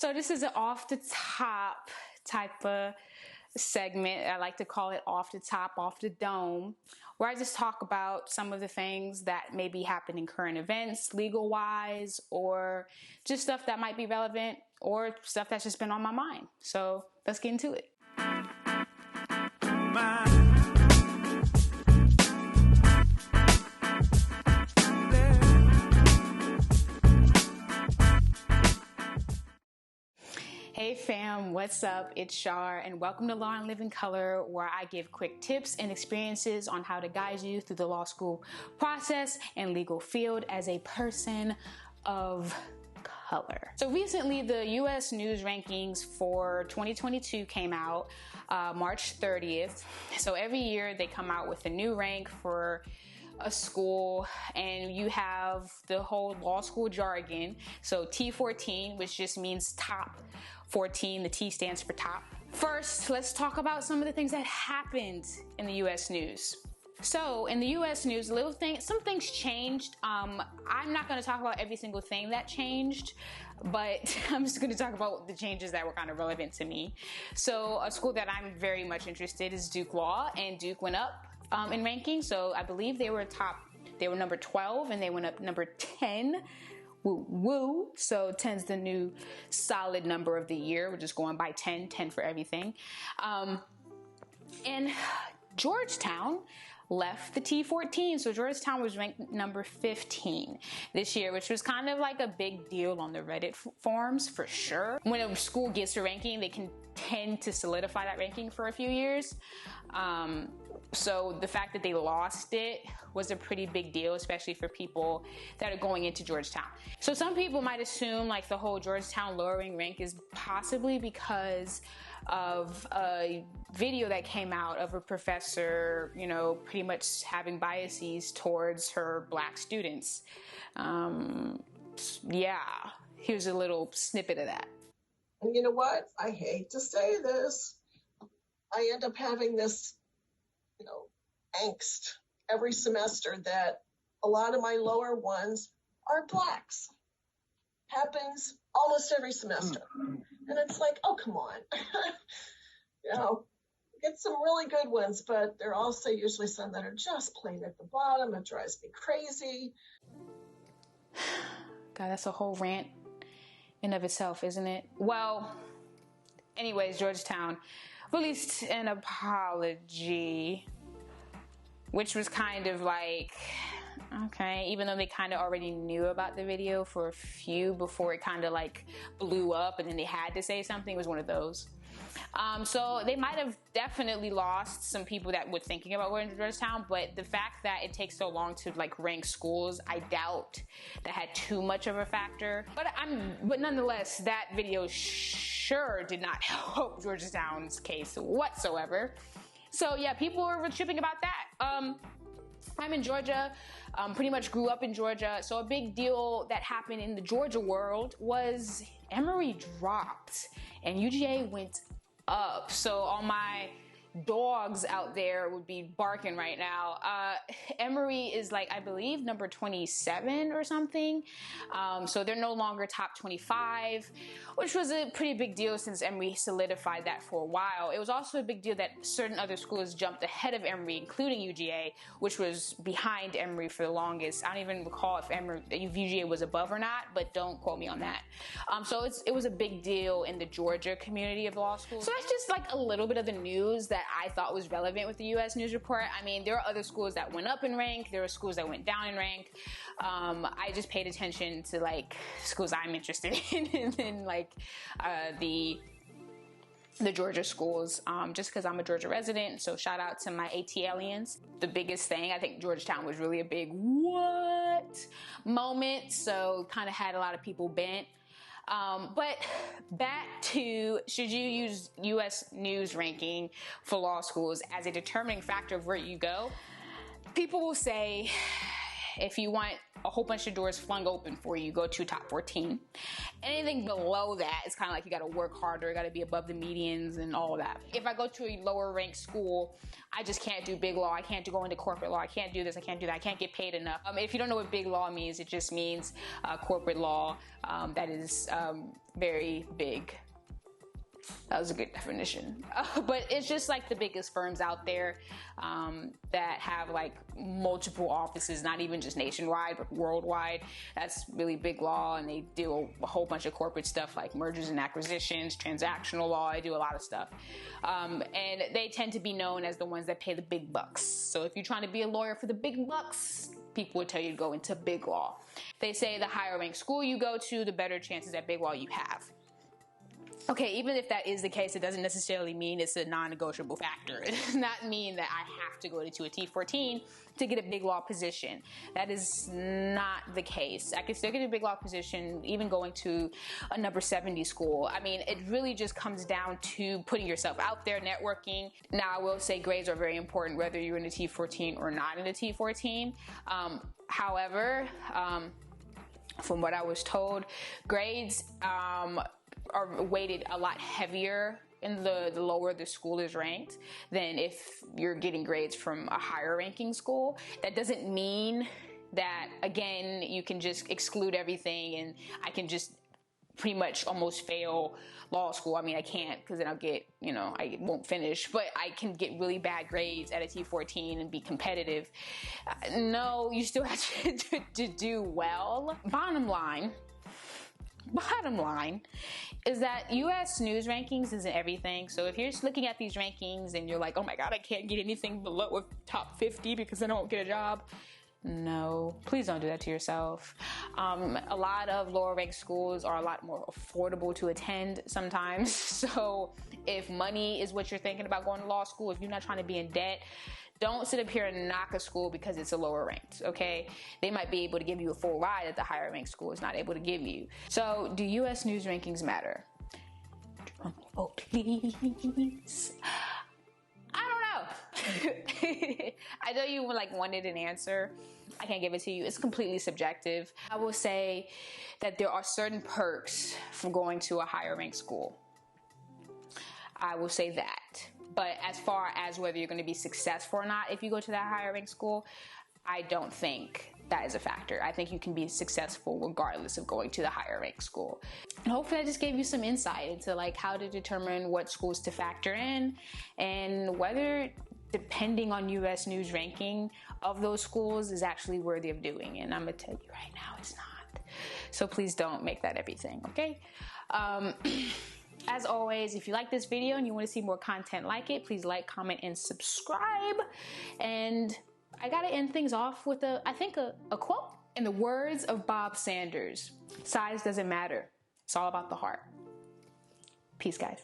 So this is an off the top type of segment. I like to call it off the top, off the dome, where I just talk about some of the things that may be happening, current events, legal wise, or just stuff that might be relevant or stuff that's just been on my mind. So let's get into it. Hey fam, what's up? It's Shar and welcome to Law and Living Color, where I give quick tips and experiences on how to guide you through the law school process and legal field as a person of color. So recently the US News rankings for 2022 came out March 30th. So every year they come out with a new rank for a school, and you have the whole law school jargon. So T14, which just means top 14. The T stands for top. First, let's talk about some of the things that happened in the US News. So in the US News, some things changed. I'm not going to talk about every single thing that changed, but I'm just going to talk about the changes that were kind of relevant to me. So a school that I'm very much interested in is Duke Law, and Duke went up in ranking. So I believe they were number 12 and they went up number 10. Woo woo. So 10's the new solid number of the year. We're just going by 10 for everything. And Georgetown left the T14. So Georgetown was ranked number 15 this year, which was kind of like a big deal on the Reddit forums for sure. When a school gets a ranking, they can tend to solidify that ranking for a few years. So the fact that they lost it was a pretty big deal, especially for people that are going into Georgetown. So some people might assume like the whole Georgetown lowering rank is possibly because of a video that came out of a professor, pretty much having biases towards her black students. Yeah, here's a little snippet of that. And you know what? I hate to say this. I end up having this angst every semester that a lot of my lower ones are blacks. Happens almost every semester. And it's like, oh, come on. Get some really good ones, but there are also usually some that are just plain at the bottom. It drives me crazy. God, that's a whole rant in of itself, isn't it? Well, anyways, Georgetown released an apology, which was kind of like, okay, even though they kind of already knew about the video for a few before it kind of like blew up and then they had to say something. It was one of those. So they might have definitely lost some people that were thinking about going to Georgetown, but the fact that it takes so long to like rank schools, I doubt that had too much of a factor. But nonetheless, that video sure did not help Georgetown's case whatsoever. So yeah, people were tripping about that. I'm in Georgia, pretty much grew up in Georgia. So a big deal that happened in the Georgia world was Emory dropped and UGA went up. So all my dogs out there would be barking right now. Emory is like, I believe, number 27 or something. So they're no longer top 25, which was a pretty big deal since Emory solidified that for a while. It was also a big deal that certain other schools jumped ahead of Emory, including UGA, which was behind Emory for the longest. I don't even recall if UGA was above or not, but don't quote me on that. So it was a big deal in the Georgia community of law schools. So that's just like a little bit of the news that I thought was relevant with the US News report. I mean, there are other schools that went up in rank. There were schools that went down in rank. I just paid attention to like schools I'm interested in and then like the Georgia schools, just because I'm a Georgia resident. So shout out to my AT aliens. The biggest thing, I think Georgetown was really a big what moment. So kind of had a lot of people bent. But back to, should you use US News ranking for law schools as a determining factor of where you go? People will say If you want a whole bunch of doors flung open for you, go to top 14. Anything below that, it's kind of like you got to work harder, got to be above the medians and all of that. If I go to a lower ranked school, I just can't do big law. I can't go into corporate law. I can't do this. I can't do that. I can't get paid enough. If you don't know what big law means, it just means corporate law that is very big. That was a good definition. But it's just like the biggest firms out there that have like multiple offices, not even just nationwide, but worldwide. That's really big law, and they do a whole bunch of corporate stuff like mergers and acquisitions, transactional law. They do a lot of stuff. And they tend to be known as the ones that pay the big bucks. So if you're trying to be a lawyer for the big bucks, people would tell you to go into big law. They say the higher ranked school you go to, the better chances at big law you have. Okay, even if that is the case, it doesn't necessarily mean it's a non-negotiable factor. It does not mean that I have to go to a T14 to get a big law position. That is not the case. I can still get a big law position even going to a number 70 school. I mean, it really just comes down to putting yourself out there, networking. Now, I will say grades are very important whether you're in a T14 or not in a T14. However, from what I was told, grades are weighted a lot heavier in the lower the school is ranked than if you're getting grades from a higher ranking school. That doesn't mean that, again, you can just exclude everything and I can just pretty much almost fail law school. I mean, I can't, because then I'll get, I won't finish, but I can get really bad grades at a T14 and be competitive. No, you still have to do well. Bottom line is that U.S. news rankings isn't everything. So if you're just looking at these rankings and you're like, oh my God, I can't get anything below a top 50 because then I won't get a job. No, please don't do that to yourself. A lot of lower ranked schools are a lot more affordable to attend sometimes. So if money is what you're thinking about going to law school, if you're not trying to be in debt, don't sit up here and knock a school because it's a lower ranked, okay? They might be able to give you a full ride that the higher ranked school is not able to give you. So do U.S. news rankings matter? Oh, please. I don't know. I know you wanted an answer. I can't give it to you. It's completely subjective. I will say that there are certain perks from going to a higher ranked school. I will say that. But as far as whether you're going to be successful or not if you go to that higher ranked school, I don't think that is a factor. I think you can be successful regardless of going to the higher ranked school. And hopefully I just gave you some insight into how to determine what schools to factor in and whether, depending on U.S. news ranking of those schools, is actually worthy of doing. And I'm going to tell you right now, it's not. So please don't make that everything, okay? As always, if you like this video and you want to see more content like it, please like, comment, and subscribe. And I got to end things off with a quote. In the words of Bob Sanders, size doesn't matter. It's all about the heart. Peace, guys.